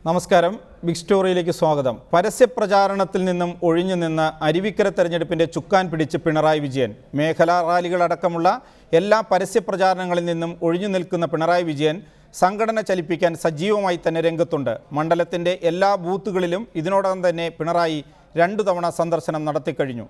നമസ്കാരം. ബിഗ് സ്റ്റോറിയിലേക്ക് സ്വാഗതം. പരസ്യപ്രചാരണത്തിൽ നിന്നും ഒഴിഞ്ഞു നിന്ന് അരുവിക്കര തെരഞ്ഞെടുപ്പിന്റെ ചുക്കാൻ പിടിച്ച് പിണറായി വിജയൻ. മേഖലാ റാലികളടക്കമുള്ള എല്ലാ പരസ്യപ്രചാരണങ്ങളിൽ നിന്നും ഒഴിഞ്ഞു നിൽക്കുന്ന പിണറായി വിജയൻ സംഘടന ചലിപ്പിക്കാൻ സജീവമായി തന്നെ രംഗത്തുണ്ട്. മണ്ഡലത്തിന്റെ എല്ലാ ബൂത്തുകളിലും ഇതിനോടകം തന്നെ പിണറായി 2 തവണ സന്ദർശനം നടത്തിക്കഴിഞ്ഞു.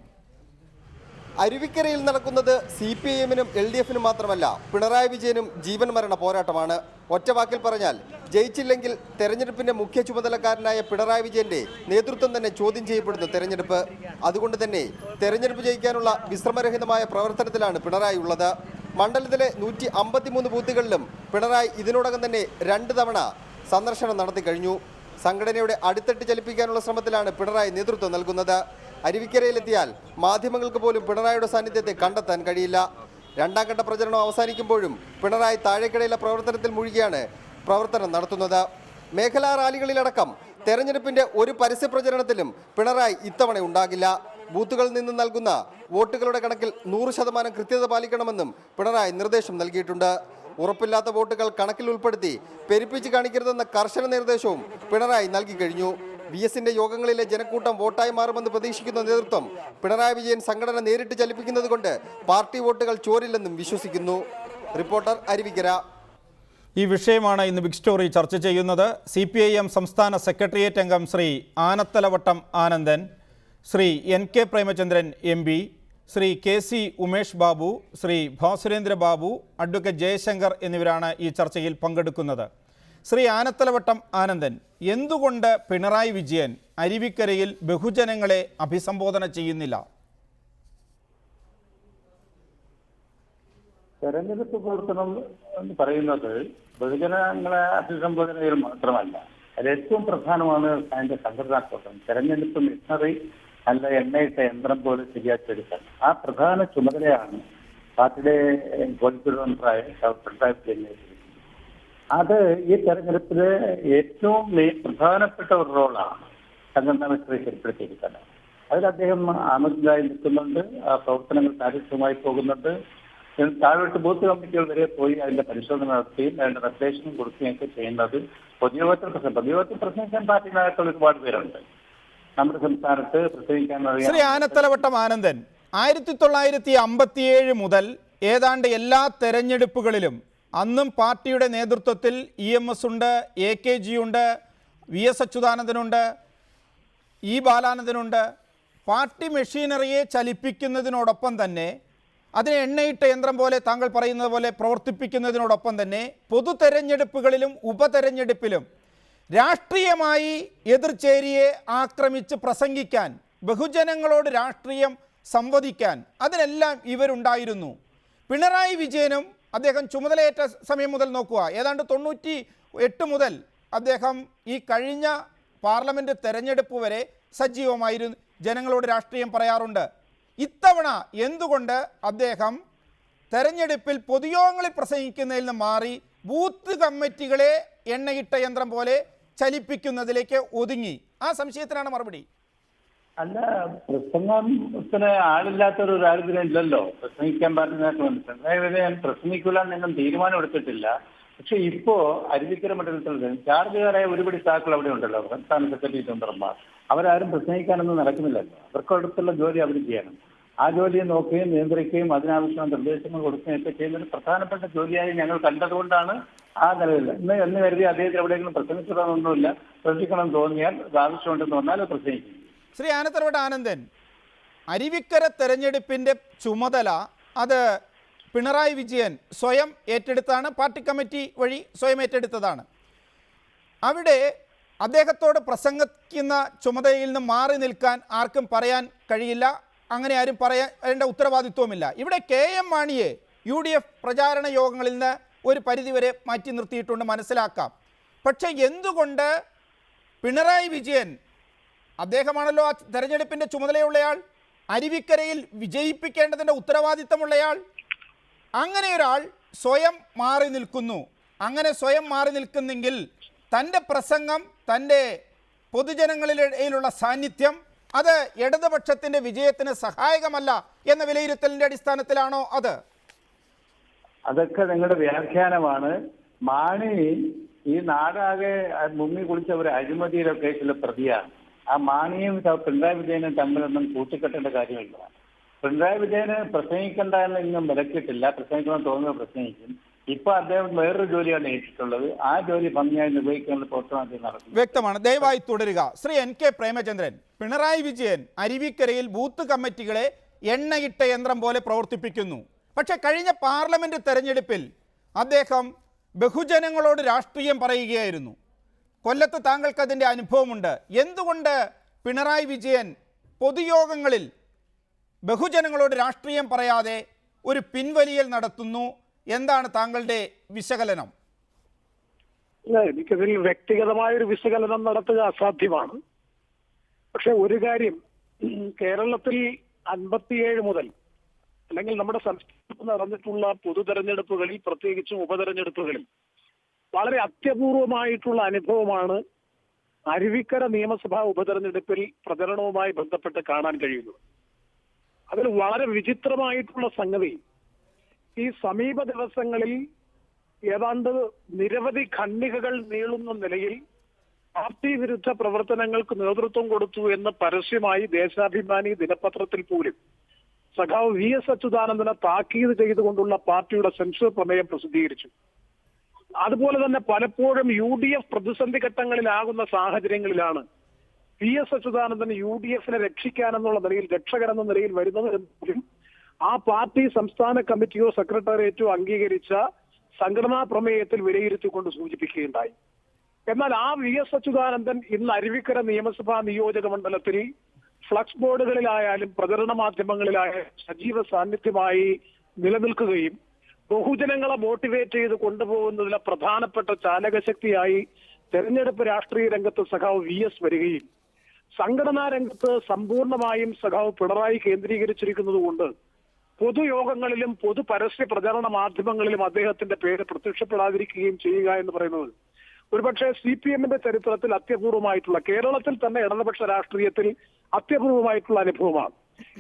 അരുവിക്കരയിൽ നടക്കുന്നത് CPIM-നും LDF-നും മാത്രമല്ല, പിണറായി വിജയനും ജീവൻ മരണ പോരാട്ടമാണ്. ഒറ്റവാക്കിൽ പറഞ്ഞാൽ, ജയിച്ചില്ലെങ്കിൽ തെരഞ്ഞെടുപ്പിന്റെ മുഖ്യ ചുമതലക്കാരനായ പിണറായി വിജയന്റെ നേതൃത്വം തന്നെ ചോദ്യം ചെയ്യപ്പെടുന്നു തെരഞ്ഞെടുപ്പ്. അതുകൊണ്ട് തന്നെ തെരഞ്ഞെടുപ്പ് ജയിക്കാനുള്ള വിശ്രമരഹിതമായ പ്രവർത്തനത്തിലാണ് പിണറായി ഉള്ളത്. മണ്ഡലത്തിലെ 153 ബൂത്തുകളിലും പിണറായി ഇതിനോടകം തന്നെ 2 തവണ സന്ദർശനം നടത്തി കഴിഞ്ഞു. സംഘടനയുടെ അടിത്തട്ട് ചലിപ്പിക്കാനുള്ള ശ്രമത്തിലാണ് പിണറായി നേതൃത്വം നൽകുന്നത്. അരുവിക്കരയിലെത്തിയാൽ മാധ്യമങ്ങൾക്ക് പോലും പിണറായിയുടെ സാന്നിധ്യത്തെ കണ്ടെത്താൻ കഴിയില്ല. 2ാം ഘട്ട പ്രചരണം അവസാനിക്കുമ്പോഴും പിണറായി താഴേക്കിടയിലെ പ്രവർത്തനത്തിൽ മുഴുകിയാണ് പ്രവർത്തനം നടത്തുന്നത്. മേഖലാ റാലികളിലടക്കം തെരഞ്ഞെടുപ്പിന്റെ ഒരു പരസ്യ പ്രചരണത്തിലും പിണറായി ഇത്തവണ ഉണ്ടാകില്ല. ബൂത്തുകളിൽ നിന്ന് നൽകുന്ന വോട്ടുകളുടെ കണക്കിൽ 100% കൃത്യത പാലിക്കണമെന്നും പിണറായി നിർദ്ദേശം നൽകിയിട്ടുണ്ട്. ഉറപ്പില്ലാത്ത വോട്ടുകൾ കണക്കിൽ ഉൾപ്പെടുത്തി പെരുപ്പിച്ച് കാണിക്കരുതെന്ന കർശന നിർദ്ദേശവും പിണറായി നൽകി കഴിഞ്ഞു. VS-ന്റെ യോഗങ്ങളിലെ ജനക്കൂട്ടം വോട്ടായി മാറുമെന്ന് പ്രതീക്ഷിക്കുന്ന നേതൃത്വം പിണറായി വിജയൻ സംഘടന നേരിട്ട് ചലിപ്പിക്കുന്നത് കൊണ്ട് പാർട്ടി വോട്ടുകൾ ചോരില്ലെന്നും വിശ്വസിക്കുന്നു. റിപ്പോർട്ടർ, അരുവിക്കര. ഈ വിഷയമാണ് ഇന്ന് ബിഗ് സ്റ്റോറി ചർച്ച ചെയ്യുന്നത്. CPIM സംസ്ഥാന സെക്രട്ടേറിയറ്റ് അംഗം Shri Anathalavattom Anandan, Shri NK Premachandran MP, Shri KC Umesh Babu, Shri Bhasurendra Babu, advocate Jaishankar എന്നിവരാണ് ഈ ചർച്ചയിൽ പങ്കെടുക്കുന്നത്. ശ്രീ ആനത്തലവട്ടം ആനന്ദൻ, എന്തുകൊണ്ട് പിണറായി വിജയൻ അരുവിക്കരയിൽ ബഹുജനങ്ങളെ അഭിസംബോധന ചെയ്യുന്നില്ല? തെരഞ്ഞെടുപ്പ് പ്രവർത്തനം എന്ന് പറയുന്നത് ബഹുജനങ്ങളെ അഭിസംബോധനയിൽ മാത്രമല്ല, അത് ഏറ്റവും പ്രധാനമാണ് അതിന്റെ സംഘടനാ പ്രവർത്തനം. തെരഞ്ഞെടുപ്പ് മിഷണറി അല്ല എണ്ണയിട്ട യന്ത്രം പോലെ ശരിയാക്കിയെടുക്കാൻ ആ പ്രധാന ചുമതലയാണ് പാർട്ടിയുടെ കോൺഫിഡൻസായ പിണറായി വിജയൻ. അത് ഈ തെരഞ്ഞെടുപ്പിലെ ഏറ്റവും പ്രധാനപ്പെട്ട ഒരു റോളാണ് സംഘടനാ മിഷണറി ഏർപ്പെടുത്തിയിരിക്കുന്നത്. അതിൽ അദ്ദേഹം ആമതിലായി നിൽക്കുന്നുണ്ട്. ആ പ്രവർത്തനങ്ങൾ കാര്യക്ഷമമായി പോകുന്നുണ്ട്. താഴോട്ട് ബൂത്ത് കമ്മിറ്റികൾ വരെ പോയി അതിന്റെ പരിശോധന നടത്തുകയും അതിന്റെ നിർദ്ദേശം കൊടുക്കുകയൊക്കെ ചെയ്യുന്നത് പൊതുയോഗത്തിൽ പ്രസംഗിക്കാൻ പാർട്ടി നേതാക്കൾ ഒരുപാട് പേരുണ്ട് നമ്മുടെ സംസ്ഥാനത്ത്. പ്രസംഗിക്കാൻ ശ്രീ ആനത്തലവട്ടം ആനന്ദൻ, 1957 മുതൽ ഏതാണ്ട് എല്ലാ തെരഞ്ഞെടുപ്പുകളിലും അന്നും പാർട്ടിയുടെ നേതൃത്വത്തിൽ EMS ഉണ്ട്, AKG ഉണ്ട്, VS അച്യുതാനന്ദനുണ്ട്, E ബാലാനന്ദനുണ്ട്. പാർട്ടി മെഷീനറിയെ ചലിപ്പിക്കുന്നതിനോടൊപ്പം തന്നെ അതിനെ എണ്ണയിട്ട യന്ത്രം പോലെ താങ്കൾ പറയുന്നത് പോലെ പ്രവർത്തിപ്പിക്കുന്നതിനോടൊപ്പം തന്നെ പൊതു തെരഞ്ഞെടുപ്പുകളിലും ഉപതെരഞ്ഞെടുപ്പിലും രാഷ്ട്രീയമായി എതിർചേരിയെ ആക്രമിച്ച് പ്രസംഗിക്കാൻ, ബഹുജനങ്ങളോട് രാഷ്ട്രീയം സംവദിക്കാൻ അതിനെല്ലാം ഇവരുണ്ടായിരുന്നു. പിണറായി വിജയനും അദ്ദേഹം ചുമതലയേറ്റ സമയം മുതൽ നോക്കുക, ഏതാണ്ട് 98 മുതൽ അദ്ദേഹം ഈ കഴിഞ്ഞ പാർലമെൻറ്റ് തെരഞ്ഞെടുപ്പ് വരെ സജീവമായിരുന്നു, ജനങ്ങളോട് രാഷ്ട്രീയം പറയാറുണ്ട്. ഇത്തവണ എന്തുകൊണ്ട് അദ്ദേഹം തെരഞ്ഞെടുപ്പിൽ പൊതുയോഗങ്ങളിൽ പ്രസംഗിക്കുന്നതിൽ നിന്ന് മാറി ബൂത്ത് കമ്മിറ്റികളെ എണ്ണയിട്ട യന്ത്രം പോലെ ചലിപ്പിക്കുന്നതിലേക്ക് ഒതുങ്ങി? ആ സംശയത്തിനാണ് മറുപടി. അല്ല, പ്രസംഗത്തിന് ആളില്ലാത്തൊരു രാജ്യത്തിനില്ലല്ലോ. പ്രസംഗിക്കാൻ പറഞ്ഞാൽ ഞാൻ പ്രസംഗിക്കില്ല എന്നും തീരുമാനം എടുത്തിട്ടില്ല. പക്ഷെ ഇപ്പോ അരുവിക്കര മണ്ഡലത്തിൽ ചാർജുകാരായ ഒരുപടി സാക്കൾ അവിടെ ഉണ്ടല്ലോ, സംസ്ഥാന സെക്രട്ടറി മെമ്പർമാർ. അവരാരും പ്രസംഗിക്കാനൊന്നും നടക്കുന്നില്ലല്ലോ. അവർക്കടുത്തുള്ള ജോലി അവർ ചെയ്യണം. ആ ജോലിയെ നോക്കുകയും നിയന്ത്രിക്കുകയും അതിനാവശ്യമായ നിർദ്ദേശങ്ങൾ കൊടുക്കുകയൊക്കെ ചെയ്യുന്ന ഒരു പ്രധാനപ്പെട്ട ജോലിയായി ഞങ്ങൾ കണ്ടതുകൊണ്ടാണ് ആ നിലയിൽ എന്ന് കരുതി അദ്ദേഹത്തിന് എവിടെയെങ്കിലും പ്രസംഗിച്ചിടണമെന്നൊന്നുമില്ല. പ്രസംഗിക്കണം തോന്നിയാൽ ആവശ്യമുണ്ടെന്ന് പറഞ്ഞാൽ പ്രസംഗിക്കും. ശ്രീ ആനത്തലവട്ടം ആനന്ദൻ, അരുവിക്കര തെരഞ്ഞെടുപ്പിൻ്റെ ചുമതല അത് പിണറായി വിജയൻ സ്വയം ഏറ്റെടുത്താണ്, പാർട്ടി കമ്മിറ്റി വഴി സ്വയം ഏറ്റെടുത്തതാണ്. അവിടെ അദ്ദേഹത്തോട് പ്രസംഗിക്കുന്ന ചുമതലയിൽ നിന്ന് മാറി നിൽക്കാൻ ആർക്കും പറയാൻ കഴിയില്ല, അങ്ങനെ ആരും പറയേണ്ട ഉത്തരവാദിത്വമില്ല. ഇവിടെ KM മാണിയെ UDF പ്രചാരണ യോഗങ്ങളിൽ നിന്ന് ഒരു പരിധിവരെ മാറ്റി നിർത്തിയിട്ടുണ്ട്, മനസ്സിലാക്കാം. പക്ഷേ എന്തുകൊണ്ട് പിണറായി വിജയൻ, അദ്ദേഹമാണല്ലോ ആ തെരഞ്ഞെടുപ്പിൻ്റെ ചുമതലയുള്ളയാൾ, അരുവിക്കരയിൽ വിജയിപ്പിക്കേണ്ടതിൻ്റെ ഉത്തരവാദിത്തമുള്ളയാൾ, അങ്ങനെ ഒരാൾ സ്വയം മാറി നിൽക്കുന്നു? അങ്ങനെ സ്വയം മാറി നിൽക്കുന്നെങ്കിൽ തൻ്റെ പ്രസംഗം, തൻ്റെ പൊതുജനങ്ങളിലുള്ള സാന്നിധ്യം അത് ഇടതുപക്ഷത്തിൻ്റെ വിജയത്തിന് സഹായകമല്ല എന്ന വിലയിരുത്തലിൻ്റെ അടിസ്ഥാനത്തിലാണോ അത്? അതൊക്കെ നിങ്ങളുടെ വ്യാഖ്യാനമാണ്. മാണി ഈ നാടാകെ മുങ്ങി കുളിച്ച ഒരു അഴിമതിയുടെ കേസിലെ പ്രതിയാണ്. ആ മാണിയും പിണറായി വിജയനും തമ്മിലൊന്നും കൂട്ടിക്കെട്ടേണ്ട കാര്യമില്ല. പിണറായി വിജയന് പ്രസംഗിക്കണ്ട എന്ന് ഇന്നും വിലക്കിയിട്ടില്ല. പ്രസംഗിക്കണം തോന്നുന്നത് പ്രസംഗിക്കും. ഇപ്പൊ അദ്ദേഹം വേറൊരു ജോലിയാണ് ഏറ്റിട്ടുള്ളത്. ആ ജോലി ഭംഗിയായി നിർവഹിക്കാനുള്ള പ്രവർത്തനം നടക്കും. വ്യക്തമാണ്. ദയവായി തുടരുക. ശ്രീ NK പ്രേമചന്ദ്രൻ, പിണറായി വിജയൻ അരുവിക്കരയിൽ ബൂത്ത് കമ്മിറ്റികളെ എണ്ണയിട്ട യന്ത്രം പോലെ പ്രവർത്തിപ്പിക്കുന്നു. പക്ഷെ കഴിഞ്ഞ പാർലമെന്റ് തെരഞ്ഞെടുപ്പിൽ അദ്ദേഹം ബഹുജനങ്ങളോട് രാഷ്ട്രീയം പറയുകയായിരുന്നു. കൊല്ലത്ത് താങ്കൾക്ക് അതിൻ്റെ അനുഭവമുണ്ട്. എന്തുകൊണ്ട് പിണറായി വിജയൻ പൊതുയോഗങ്ങളിൽ ബഹുജനങ്ങളോട് രാഷ്ട്രീയം പറയാതെ ഒരു പിൻവലിയൽ നടത്തുന്നു? എന്താണ് താങ്കളുടെ വിശകലനം? എനിക്കതിൽ വ്യക്തിഗതമായൊരു വിശകലനം നടത്തുക അസാധ്യമാണ്. പക്ഷെ ഒരു കാര്യം, കേരളത്തിൽ 57 മുതൽ അല്ലെങ്കിൽ നമ്മുടെ സംസ്ഥാനത്ത് നടന്നിട്ടുള്ള പൊതു തെരഞ്ഞെടുപ്പുകളിൽ, പ്രത്യേകിച്ചും ഉപതെരഞ്ഞെടുപ്പുകളിൽ വളരെ അത്യപൂർവമായിട്ടുള്ള അനുഭവമാണ് അരുവിക്കര നിയമസഭാ ഉപതെരഞ്ഞെടുപ്പിൽ പ്രചരണവുമായി ബന്ധപ്പെട്ട് കാണാൻ കഴിയുന്നത്. അതിൽ വളരെ വിചിത്രമായിട്ടുള്ള സംഗതി, ഈ സമീപ ദിവസങ്ങളിൽ ഏതാണ്ട് നിരവധി ഖണ്ഡികകൾ നീളുന്ന നിലയിൽ പാർട്ടി വിരുദ്ധ പ്രവർത്തനങ്ങൾക്ക് നേതൃത്വം കൊടുത്തു എന്ന് പരസ്യമായി ദേശാഭിമാനി ദിനപത്രത്തിൽ പോലും സഖാവ് VS അച്യുതാനന്ദനെ താക്കീത് ചെയ്തുകൊണ്ടുള്ള പാർട്ടിയുടെ സെൻസർ പ്രമേയം പ്രസിദ്ധീകരിച്ചു. അതുപോലെ തന്നെ പലപ്പോഴും UDF പ്രതിസന്ധി ഘട്ടങ്ങളിലാകുന്ന സാഹചര്യങ്ങളിലാണ് VS അച്യുതാനന്ദൻ UDFനെ രക്ഷിക്കാനെന്നുള്ള നിലയിൽ, രക്ഷകരെന്ന നിലയിൽ വരുന്നത് എന്നും ആ പാർട്ടി സംസ്ഥാന കമ്മിറ്റിയോ സെക്രട്ടേറിയറ്റോ അംഗീകരിച്ച സംഘടനാ പ്രമേയത്തിൽ വിലയിരുത്തിക്കൊണ്ട് സൂചിപ്പിക്കുകയുണ്ടായി. എന്നാൽ ആ VS അച്യുതാനന്ദൻ ഇന്ന് അരുവിക്കര നിയമസഭാ നിയോജക മണ്ഡലത്തിൽ ഫ്ലക്സ് ബോർഡുകളിലായാലും പ്രചരണ മാധ്യമങ്ങളിലായാലും സജീവ സാന്നിധ്യമായി നിലനിൽക്കുകയും ബഹുജനങ്ങളെ മോട്ടിവേറ്റ് ചെയ്ത് കൊണ്ടുപോകുന്നതിലെ പ്രധാനപ്പെട്ട ചാലകശക്തിയായി തെരഞ്ഞെടുപ്പ് രാഷ്ട്രീയ രംഗത്ത് സഖാവ് VS വരികയും സംഘടനാ രംഗത്ത് സമ്പൂർണമായും സഖാവ് പിണറായി കേന്ദ്രീകരിച്ചിരിക്കുന്നത് കൊണ്ട് പൊതുയോഗങ്ങളിലും പൊതു പരസ്യ പ്രചരണ മാധ്യമങ്ങളിലും അദ്ദേഹത്തിന്റെ പേര് പ്രത്യക്ഷപ്പെടാതിരിക്കുകയും ചെയ്യുക എന്ന് പറയുന്നത് ഒരുപക്ഷെ CPM-ന്റെ ചരിത്രത്തിൽ അത്യപൂർവമായിട്ടുള്ള, കേരളത്തിൽ തന്നെ ഇടതുപക്ഷ രാഷ്ട്രീയത്തിൽ അത്യപൂർവമായിട്ടുള്ള അനുഭവമാണ്.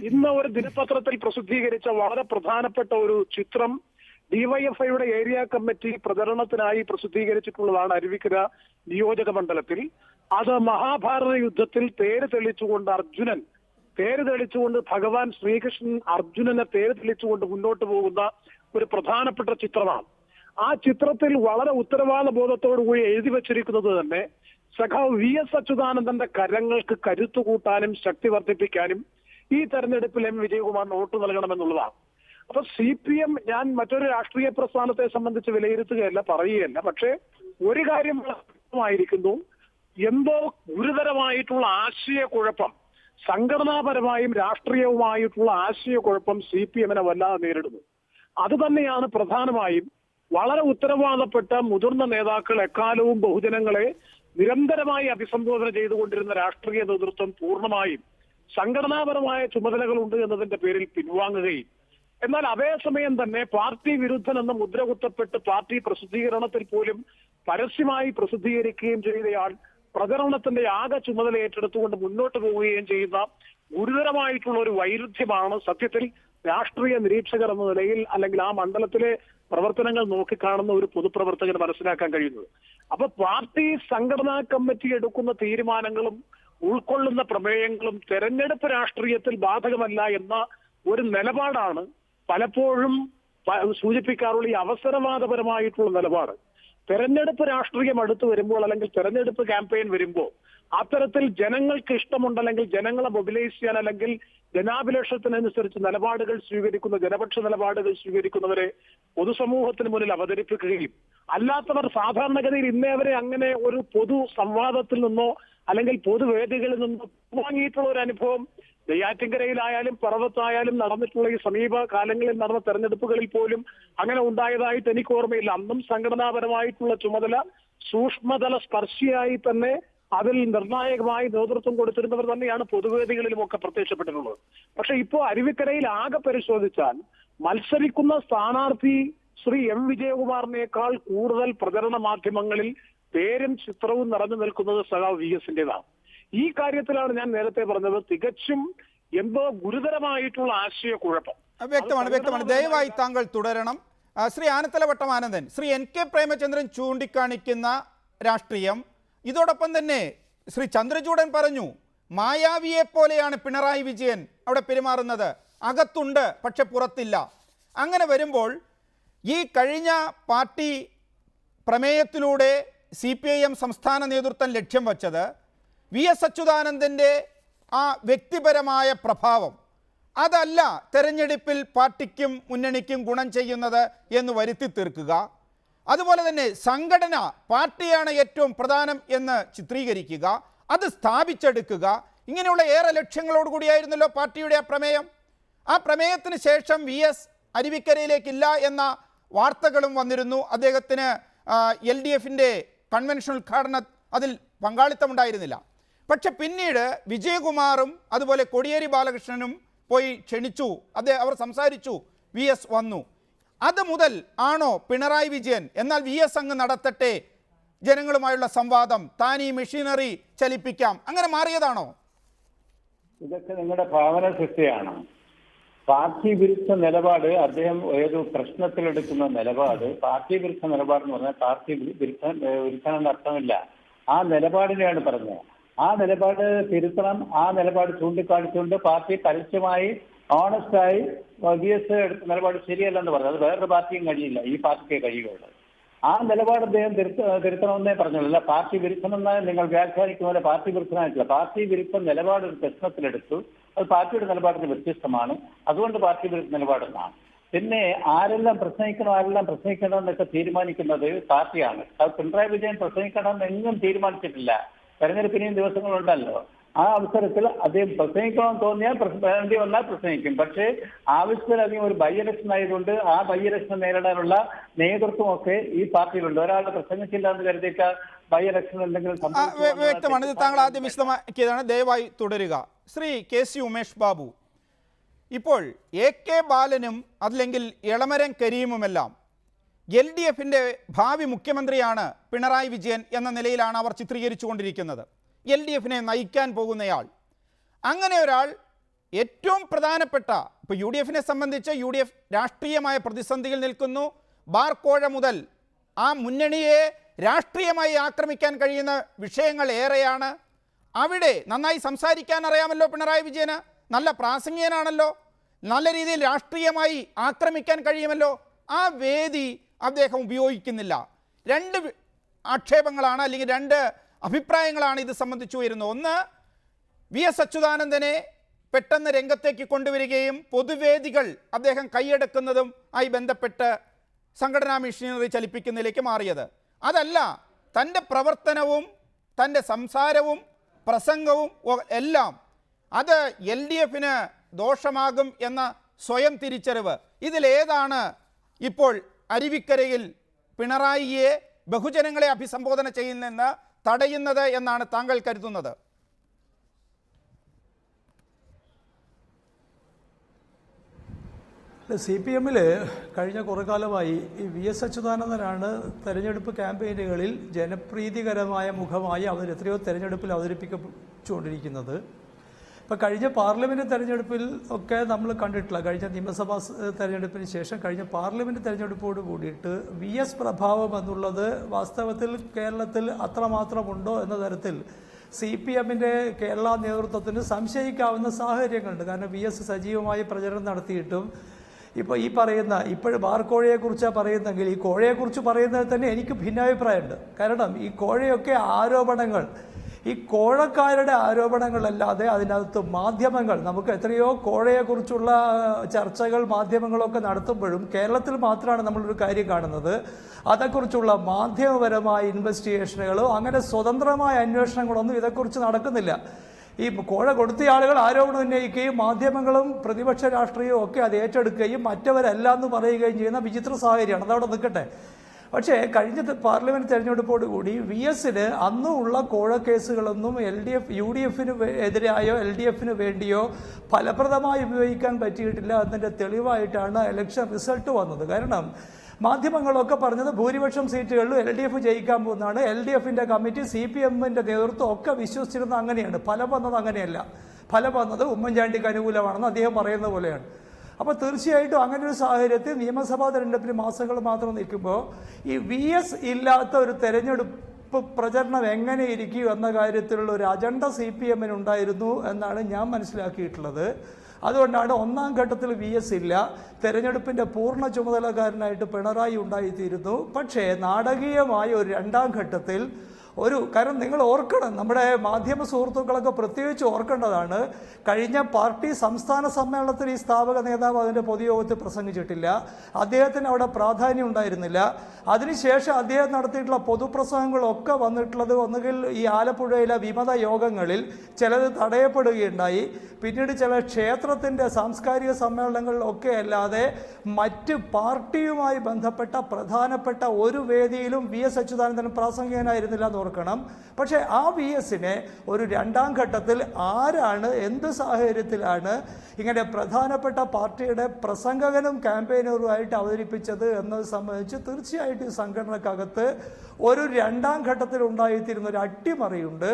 ഇന്ന് ഒരു ദിനപത്രത്തിൽ പ്രസിദ്ധീകരിച്ച വളരെ പ്രധാനപ്പെട്ട ഒരു ചിത്രം DYFIയുടെ ഏരിയ കമ്മിറ്റി പ്രചരണത്തിനായി പ്രസിദ്ധീകരിച്ചിട്ടുള്ളതാണ്. അരുവിക്കര നിയോജക മണ്ഡലത്തിൽ അത് മഹാഭാരത യുദ്ധത്തിൽ തേര് തെളിച്ചുകൊണ്ട് ഭഗവാൻ ശ്രീകൃഷ്ണൻ അർജുനനെ തേര് തെളിച്ചുകൊണ്ട് മുന്നോട്ട് പോകുന്ന ഒരു പ്രധാനപ്പെട്ട ചിത്രമാണ്. ആ ചിത്രത്തിൽ വളരെ ഉത്തരവാദ ബോധത്തോടുകൂടി എഴുതി വച്ചിരിക്കുന്നത് തന്നെ സഖാവ് VS അച്യുതാനന്ദന്റെ കരങ്ങൾക്ക് കരുത്തു കൂട്ടാനും ശക്തി വർദ്ധിപ്പിക്കാനും ഈ തെരഞ്ഞെടുപ്പിൽ M. വിജയകുമാറിന് വോട്ട് നൽകണമെന്നുള്ളതാണ്. അപ്പൊ CPM, ഞാൻ മറ്റൊരു രാഷ്ട്രീയ പ്രസ്ഥാനത്തെ സംബന്ധിച്ച് വിലയിരുത്തുകയല്ല, പറയുകയല്ല. പക്ഷേ ഒരു കാര്യം വ്യക്തമായിരിക്കുന്നു, എന്തോ ഗുരുതരമായിട്ടുള്ള ആശയക്കുഴപ്പം, സംഘടനാപരമായും രാഷ്ട്രീയവുമായിട്ടുള്ള ആശയക്കുഴപ്പം CPM-നെ വല്ലാതെ നേരിടുന്നു. അത് തന്നെയാണ് പ്രധാനമായും വളരെ ഉത്തരവാദപ്പെട്ട മുതിർന്ന നേതാക്കൾ എക്കാലവും ബഹുജനങ്ങളെ നിരന്തരമായി അഭിസംബോധന ചെയ്തുകൊണ്ടിരുന്ന രാഷ്ട്രീയ നേതൃത്വം പൂർണ്ണമായും സംഘടനാപരമായ ചുമതലകളുണ്ട് എന്നതിന്റെ പേരിൽ പിൻവാങ്ങുകയും, എന്നാൽ അതേസമയം തന്നെ പാർട്ടി വിരുദ്ധൻ എന്ന മുദ്ര കുത്തപ്പെട്ട് പാർട്ടി പ്രസിദ്ധീകരണത്തിൽ പോലും പരസ്യമായി പ്രസിദ്ധീകരിക്കുകയും ചെയ്തയാൾ പ്രചരണത്തിന്റെ ആകെ ചുമതല ഏറ്റെടുത്തുകൊണ്ട് മുന്നോട്ട് പോവുകയും ചെയ്യുന്ന ഗുരുതരമായിട്ടുള്ള ഒരു വൈരുദ്ധ്യമാണ് സത്യത്തിൽ രാഷ്ട്രീയ നിരീക്ഷകർ എന്ന നിലയിൽ, അല്ലെങ്കിൽ ആ മണ്ഡലത്തിലെ പ്രവർത്തനങ്ങൾ നോക്കിക്കാണുന്ന ഒരു പൊതുപ്രവർത്തകന് മനസ്സിലാക്കാൻ കഴിയുന്നത്. അപ്പൊ പാർട്ടി സംഘടനാ കമ്മിറ്റി എടുക്കുന്ന തീരുമാനങ്ങളും ഉൾക്കൊള്ളുന്ന പ്രമേയങ്ങളും തെരഞ്ഞെടുപ്പ് രാഷ്ട്രീയത്തിൽ ബാധകമല്ല എന്ന ഒരു നിലപാടാണ് പലപ്പോഴും സൂചിപ്പിക്കാറുള്ള ഈ അവസരവാദപരമായിട്ടുള്ള നിലപാട്. തെരഞ്ഞെടുപ്പ് രാഷ്ട്രീയം അടുത്ത് വരുമ്പോൾ, അല്ലെങ്കിൽ തെരഞ്ഞെടുപ്പ് ക്യാമ്പയിൻ വരുമ്പോൾ അത്തരത്തിൽ ജനങ്ങൾക്ക് ഇഷ്ടമുണ്ടല്ലെങ്കിൽ ജനങ്ങളെ മൊബിലൈസ് ചെയ്യാൻ, അല്ലെങ്കിൽ ജനാഭിലാഷത്തിനനുസരിച്ച് നിലപാടുകൾ സ്വീകരിക്കുന്ന, ജനപക്ഷ നിലപാടുകൾ സ്വീകരിക്കുന്നവരെ പൊതുസമൂഹത്തിന് മുന്നിൽ അവതരിപ്പിക്കുകയും, അല്ലാത്തവർ സാധാരണഗതിയിൽ ഇന്നേവരെ അങ്ങനെ ഒരു പൊതു സംവാദത്തിൽ നിന്നോ അല്ലെങ്കിൽ പൊതുവേദികളിൽ നിന്നോ വാങ്ങിയിട്ടുള്ള ഒരു അനുഭവം നെയ്യാറ്റിൻകരയിലായാലും പറവത്തായാലും നടന്നിട്ടുള്ള ഈ സമീപ കാലങ്ങളിൽ നടന്ന തെരഞ്ഞെടുപ്പുകളിൽ പോലും അങ്ങനെ ഉണ്ടായതായിട്ട് എനിക്ക് ഓർമ്മയില്ല. അന്നും സംഘടനാപരമായിട്ടുള്ള ചുമതല സൂക്ഷ്മതല സ്പർശിയായി തന്നെ അതിൽ നിർണായകമായി നേതൃത്വം കൊടുത്തിരുന്നവർ തന്നെയാണ് പൊതുവേദികളിലുമൊക്കെ പ്രത്യക്ഷപ്പെട്ടിട്ടുള്ളത്. പക്ഷെ ഇപ്പോൾ അരുവിക്കരയിൽ ആകെ പരിശോധിച്ചാൽ മത്സരിക്കുന്ന സ്ഥാനാർത്ഥി ശ്രീ M. വിജയകുമാറിനേക്കാൾ കൂടുതൽ പ്രചരണ മാധ്യമങ്ങളിൽ പേരും ചിത്രവും നിറഞ്ഞു നിൽക്കുന്നത് സഖാവ് VS-ന്റേതാണ്. ഈ കാര്യത്തിലാണ് ഞാൻ നേരത്തെ പറഞ്ഞത്, തികച്ചും എന്തോ ഗുരുതരമായിട്ടുള്ള ആശയക്കുഴപ്പം. വ്യക്തമാണ്. ദയവായി താങ്കൾ തുടരണം. ശ്രീ ആനത്തലവട്ടം ആനന്ദൻ, ശ്രീ NK പ്രേമചന്ദ്രൻ ചൂണ്ടിക്കാണിക്കുന്ന രാഷ്ട്രീയം, ഇതോടൊപ്പം തന്നെ ശ്രീ ചന്ദ്രചൂഡൻ പറഞ്ഞു മായാവിയെ പോലെയാണ് പിണറായി വിജയൻ അവിടെ പെരുമാറുന്നത്, അകത്തുണ്ട് പക്ഷെ പുറത്തില്ല. അങ്ങനെ വരുമ്പോൾ ഈ കഴിഞ്ഞ പാർട്ടി പ്രമേയത്തിലൂടെ CPIM സംസ്ഥാന നേതൃത്വം ലക്ഷ്യം വച്ചത് VS അച്യുതാനന്ദൻ്റെ ആ വ്യക്തിപരമായ പ്രഭാവം അതല്ല തെരഞ്ഞെടുപ്പിൽ പാർട്ടിക്കും മുന്നണിക്കും ഗുണം ചെയ്യുന്നത് എന്ന് വരുത്തി തീർക്കുക, അതുപോലെ തന്നെ സംഘടന പാർട്ടിയാണ് ഏറ്റവും പ്രധാനം എന്ന് ചിത്രീകരിക്കുക, അത് സ്ഥാപിച്ചെടുക്കുക, ഇങ്ങനെയുള്ള ഏറെ ലക്ഷ്യങ്ങളോടുകൂടിയായിരുന്നല്ലോ പാർട്ടിയുടെ ആ പ്രമേയം. ആ പ്രമേയത്തിന് ശേഷം VS അരുവിക്കരയിലേക്കില്ല എന്ന വാർത്തകളും വന്നിരുന്നു. അദ്ദേഹത്തിന് LDFിൻ്റെ കൺവെൻഷൻ ഉദ്ഘാടനം അതിൽ പങ്കാളിത്തമുണ്ടായിരുന്നില്ല. പക്ഷെ പിന്നീട് വിജയകുമാറും അതുപോലെ കോടിയേരി ബാലകൃഷ്ണനും പോയി ക്ഷണിച്ചു, അവർ സംസാരിച്ചു, VS വന്നു. അത് മുതൽ ആണോ പിണറായി വിജയൻ എന്നാൽ VS അങ്ങ് നടത്തട്ടെ ജനങ്ങളുമായുള്ള സംവാദം, താൻ ഈ മെഷീനറി ചലിപ്പിക്കാം, അങ്ങനെ മാറിയതാണോ? ഇതൊക്കെ നിങ്ങളുടെ ഭാവന സൃഷ്ടിയാണ്. പാർട്ടി വിരുദ്ധ നിലപാട്, അദ്ദേഹം ഏത് പ്രശ്നത്തിലെടുക്കുന്ന നിലപാട്, പാർട്ടി വിരുദ്ധ നിലപാടെന്ന് പറഞ്ഞാൽ പാർട്ടി വിരുദ്ധനെന്ന് അർത്ഥമില്ല. ആ നിലപാടിനെയാണ് പറഞ്ഞത്. ആ നിലപാട് തിരുത്തണം. ആ നിലപാട് ചൂണ്ടിക്കാണിച്ചുകൊണ്ട് പാർട്ടി പരസ്യമായി ഓണസ്റ്റായി VS എടുത്ത നിലപാട് ശരിയല്ലെന്ന് പറഞ്ഞു. അത് വേറൊരു പാർട്ടിയും കഴിയില്ല, ഈ പാർട്ടിക്കേ കഴിയുള്ളൂ. ആ നിലപാട് അദ്ദേഹം തിരുത്തണമെന്നേ പറഞ്ഞുള്ളൂ. അല്ല പാർട്ടി വിരുദ്ധമെന്ന് നിങ്ങൾ വ്യാഖ്യാനിക്കുന്ന പോലെ പാർട്ടി വിരുദ്ധനായിട്ടില്ല. പാർട്ടി വിരുദ്ധ നിലപാട് ഒരു പ്രശ്നത്തിലെടുത്തു, അത് പാർട്ടിയുടെ നിലപാടിന് വ്യത്യസ്തമാണ്, അതുകൊണ്ട് പാർട്ടി വിരുദ്ധ നിലപാടെന്നാണ്. പിന്നെ ആരെല്ലാം പ്രസംഗിക്കണം ആരെല്ലാം പ്രസംഗിക്കണമെന്നൊക്കെ തീരുമാനിക്കുന്നത് പാർട്ടിയാണ്. അത് പിണറായി വിജയൻ പ്രസംഗിക്കണമെന്ന് എങ്ങും തീരുമാനിച്ചിട്ടില്ല. തെരഞ്ഞെടുപ്പിനെയും ദിവസങ്ങളുണ്ടല്ലോ. ആ അവസരത്തിൽ അദ്ദേഹം പ്രസംഗിക്കണമെന്ന് തോന്നിയാൽ വേണ്ടി വന്നാൽ പ്രസംഗിക്കും. പക്ഷേ ആവശ്യത്തിലധികം ഒരു ബൈ ഇലക്ഷൻ ആയതുകൊണ്ട് ആ ബൈ ഇലക്ഷൻ നേരിടാനുള്ള നേതൃത്വമൊക്കെ ഈ പാർട്ടിയിലുണ്ട്. ഒരാളുടെ പ്രസംഗിച്ചില്ല എന്ന് കരുതിയിട്ട് ബൈ ഇലക്ഷൻ എന്തെങ്കിലും വ്യക്തമാണ്. ഇത് താങ്കൾ ആദ്യം വിശദമാക്കിയതാണ്, ദയവായി തുടരുക. ശ്രീ KC ഉമേഷ് ബാബു, ഇപ്പോൾ AK ബാലനും അല്ലെങ്കിൽ എളമരം കരീമുമെല്ലാം LDFിൻ്റെ ഭാവി മുഖ്യമന്ത്രിയാണ് പിണറായി വിജയൻ എന്ന നിലയിലാണ് അവർ ചിത്രീകരിച്ചു കൊണ്ടിരിക്കുന്നത്, LDFിനെ നയിക്കാൻ പോകുന്നയാൾ. അങ്ങനെ ഒരാൾ ഏറ്റവും പ്രധാനപ്പെട്ട, ഇപ്പോൾ UDFിനെ സംബന്ധിച്ച് UDF രാഷ്ട്രീയമായ പ്രതിസന്ധിയിൽ നിൽക്കുന്നു. ബാർക്കോഴ മുതൽ ആ മുന്നണിയെ രാഷ്ട്രീയമായി ആക്രമിക്കാൻ കഴിയുന്ന വിഷയങ്ങൾ ഏറെയാണ്. അവിടെ നന്നായി സംസാരിക്കാൻ അറിയാമല്ലോ പിണറായി വിജയന്, നല്ല പ്രാസംഗികനാണല്ലോ, നല്ല രീതിയിൽ രാഷ്ട്രീയമായി ആക്രമിക്കാൻ കഴിയുമല്ലോ. ആ വേദി അദ്ദേഹം ഉപയോഗിക്കുന്നില്ല. രണ്ട് ആക്ഷേപങ്ങളാണ് അല്ലെങ്കിൽ രണ്ട് അഭിപ്രായങ്ങളാണ് ഇത് സംബന്ധിച്ച് വരുന്നത്. ഒന്ന്, VS അച്യുതാനന്ദനെ പെട്ടെന്ന് രംഗത്തേക്ക് കൊണ്ടുവരികയും പൊതുവേദികൾ അദ്ദേഹം കൈയടക്കുന്നതും ആയി ബന്ധപ്പെട്ട് സംഘടനാ മെഷീനറി ചലിപ്പിക്കുന്നതിലേക്ക് മാറിയത്. അതല്ല, തൻ്റെ പ്രവർത്തനവും തൻ്റെ സംസാരവും പ്രസംഗവും എല്ലാം അത് LDFിന് ദോഷമാകും എന്ന സ്വയം തിരിച്ചറിവ്. ഇതിലേതാണ് ഇപ്പോൾ അരുവിക്കരയിൽ പിണറായിയെ ബഹുജനങ്ങളെ അഭിസംബോധന ചെയ്യുന്നതെന്ന് തടയുന്നത് എന്നാണ് താങ്കൾ കരുതുന്നത്? CPMൽ കഴിഞ്ഞ കുറേ കാലമായി ഈ VS അച്യുതാനന്ദനാണ് തെരഞ്ഞെടുപ്പ് ക്യാമ്പയിനുകളിൽ ജനപ്രീതികരമായ മുഖമായി എത്രയോ തെരഞ്ഞെടുപ്പിൽ അവതരിപ്പിച്ചുകൊണ്ടിരിക്കുന്നത്. ഇപ്പോൾ കഴിഞ്ഞ പാർലമെൻറ്റ് തെരഞ്ഞെടുപ്പിൽ ഒക്കെ നമ്മൾ കണ്ടിട്ടില്ല. കഴിഞ്ഞ നിയമസഭാ തെരഞ്ഞെടുപ്പിന് ശേഷം കഴിഞ്ഞ പാർലമെൻറ്റ് തെരഞ്ഞെടുപ്പോട് കൂടിയിട്ട് VS പ്രഭാവം എന്നുള്ളത് വാസ്തവത്തിൽ കേരളത്തിൽ അത്രമാത്രമുണ്ടോ എന്ന തരത്തിൽ CPMൻ്റെ കേരള നേതൃത്വത്തിന് സംശയിക്കാവുന്ന സാഹചര്യങ്ങളുണ്ട്. കാരണം VS സജീവമായി പ്രചരണം നടത്തിയിട്ടും ഇപ്പോൾ ഈ പറയുന്ന ഇപ്പോഴും ബാർക്കോഴയെക്കുറിച്ചാണ് പറയുന്നെങ്കിൽ ഈ കോഴയെക്കുറിച്ച് പറയുന്നതിൽ തന്നെ എനിക്ക് ഭിന്നാഭിപ്രായമുണ്ട്. കാരണം ഈ കോഴയൊക്കെ ആരോപണങ്ങൾ, ഈ കോഴക്കാരുടെ ആരോപണങ്ങളല്ലാതെ അതിനകത്ത് മാധ്യമങ്ങൾ, നമുക്ക് എത്രയോ കോഴയെക്കുറിച്ചുള്ള ചർച്ചകൾ മാധ്യമങ്ങളൊക്കെ നടത്തുമ്പോഴും കേരളത്തിൽ മാത്രമാണ് നമ്മളൊരു കാര്യം കാണുന്നത്, അതേക്കുറിച്ചുള്ള മാധ്യമപരമായ ഇൻവെസ്റ്റിഗേഷനുകളോ അങ്ങനെ സ്വതന്ത്രമായ അന്വേഷണങ്ങളൊന്നും ഇതേക്കുറിച്ച് നടക്കുന്നില്ല. ഈ കോഴ കൊടുത്ത ആളുകൾ ആരോപണം ഉന്നയിക്കുകയും മാധ്യമങ്ങളും പ്രതിപക്ഷ രാഷ്ട്രീയവും ഒക്കെ അത് ഏറ്റെടുക്കുകയും മറ്റവരല്ല എന്ന് പറയുകയും ചെയ്യുന്ന വിചിത്ര സാഹചര്യമാണ്. അതവിടെ നിൽക്കട്ടെ. പക്ഷേ കഴിഞ്ഞ പാർലമെൻറ്റ് തെരഞ്ഞെടുപ്പോട് കൂടി VSന് അന്നുമുള്ള കോഴ കേസുകളൊന്നും UDFിന് എതിരായോ LDFിന് വേണ്ടിയോ ഫലപ്രദമായി ഉപയോഗിക്കാൻ പറ്റിയിട്ടില്ല എന്നതിൻ്റെ തെളിവായിട്ടാണ് ഇലക്ഷൻ റിസൾട്ട് വന്നത്. കാരണം മാധ്യമങ്ങളൊക്കെ പറഞ്ഞത് ഭൂരിപക്ഷം സീറ്റുകളിലും LDF ജയിക്കാൻ പോകുന്നതാണ്. LDFിൻ്റെ കമ്മിറ്റി CPMൻ്റെ നേതൃത്വം ഒക്കെ വിശ്വസിച്ചിരുന്നത് അങ്ങനെയാണ്. ഫലം വന്നത് അങ്ങനെയല്ല. ഫലം വന്നത് ഉമ്മൻചാണ്ടിക്ക് അനുകൂലമാണെന്ന് അദ്ദേഹം പറയുന്ന പോലെയാണ്. അപ്പോൾ തീർച്ചയായിട്ടും അങ്ങനെ ഒരു സാഹചര്യത്തിൽ നിയമസഭാ തെരഞ്ഞെടുപ്പിന് മാസങ്ങൾ മാത്രം നിൽക്കുമ്പോൾ ഈ VS ഇല്ലാത്ത ഒരു തെരഞ്ഞെടുപ്പ് പ്രചരണം എങ്ങനെ ഇരിക്കും എന്ന കാര്യത്തിലുള്ള ഒരു അജണ്ട CPM ഉണ്ടായിരുന്നു എന്നാണ് ഞാൻ മനസ്സിലാക്കിയിട്ടുള്ളത്. അതുകൊണ്ടാണ് ഒന്നാം ഘട്ടത്തിൽ VS ഇല്ല, തെരഞ്ഞെടുപ്പിൻ്റെ പൂർണ്ണ ചുമതലക്കാരനായിട്ട് പിണറായി ഉണ്ടായിത്തീരുന്നു. പക്ഷേ നാടകീയമായ ഒരു രണ്ടാം ഘട്ടത്തിൽ കാരണം നിങ്ങൾ ഓർക്കണം, നമ്മുടെ മാധ്യമ സുഹൃത്തുക്കളൊക്കെ പ്രത്യേകിച്ച് ഓർക്കേണ്ടതാണ്, കഴിഞ്ഞ പാർട്ടി സംസ്ഥാന സമ്മേളനത്തിൽ ഈ സ്ഥാപക നേതാവ് അതിൻ്റെ പൊതുയോഗത്തിൽ പ്രസംഗിച്ചിട്ടില്ല, അദ്ദേഹത്തിന് അവിടെ പ്രാധാന്യം ഉണ്ടായിരുന്നില്ല. അതിനുശേഷം അദ്ദേഹം നടത്തിയിട്ടുള്ള പൊതുപ്രസംഗങ്ങളൊക്കെ വന്നിട്ടുള്ളത് ഒന്നുകിൽ ഈ ആലപ്പുഴയിലെ വിമത യോഗങ്ങളിൽ ചിലത് തടയപ്പെടുകയുണ്ടായി, പിന്നീട് ചില ക്ഷേത്രത്തിൻ്റെ സാംസ്കാരിക സമ്മേളനങ്ങളിലൊക്കെ അല്ലാതെ മറ്റ് പാർട്ടിയുമായി ബന്ധപ്പെട്ട പ്രധാനപ്പെട്ട ഒരു വേദിയിലും VS അച്യുതാനന്ദൻ പ്രാസംഗികനായിരുന്നില്ല എന്ന് ഓർക്കണം. പക്ഷേ ആ VSനെ ഒരു രണ്ടാം ഘട്ടത്തിൽ ആരാണ് എന്ത് സാഹചര്യത്തിലാണ് ഇങ്ങനെ പ്രധാനപ്പെട്ട പാർട്ടിയുടെ പ്രസംഗകനും ക്യാമ്പയിനറുമായിട്ട് അവതരിപ്പിച്ചത് എന്നത് സംബന്ധിച്ച് തീർച്ചയായിട്ടും ഈ സംഘടനക്കകത്ത് ഒരു രണ്ടാം ഘട്ടത്തിൽ ഉണ്ടായിത്തീരുന്ന ഒരു അട്ടിമറിയുണ്ട്.